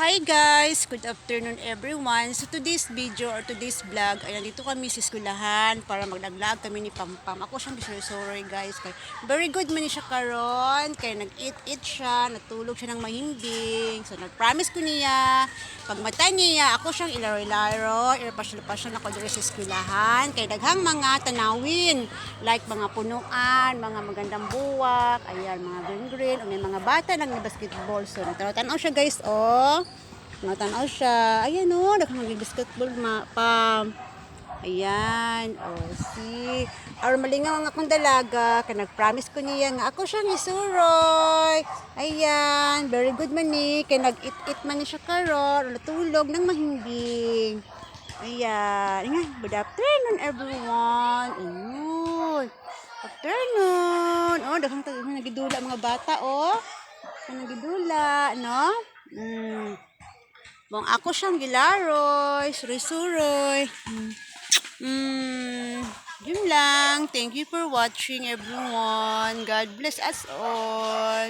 Hi guys! Good afternoon everyone. So today's video or today's vlog ay nandito kami sa eskwelahan para maglaglag kami ni Pampam. Ako siyang bisoroy guys. Kay very good man siya karon. Kaya nag-eat siya, natulog siya ng mahimbing. So nag-promise ko niya, pag mata niya, ako siyang ilaro-ilaro, irapasyon-pasyon ako dito sa eskwelahan. Kaya daghang mga tanawin, like mga punuan, mga magandang buwak, ayan, mga green-green, o may mga bata lang na basketball. So nagtanaw siya guys, oh. Natanaw siya. Ayan o, daghang basketball pa. Ayan, oh, see. Or malingaw ang akong dalaga, kaya nag-promise ko niya nga ako siyang isuroy. Ayan, very good man ni, kaya nag-eat man ni siya karon, natulog ng mahimbing. Ayan, ayan, good afternoon everyone. Ayun, afternoon. Oh, daghang nagidula mga bata, oh. Nagidula, no? Bang ako siyang gilaroy, suroy-suroy. Yun lang. Thank you for watching everyone. God bless us all.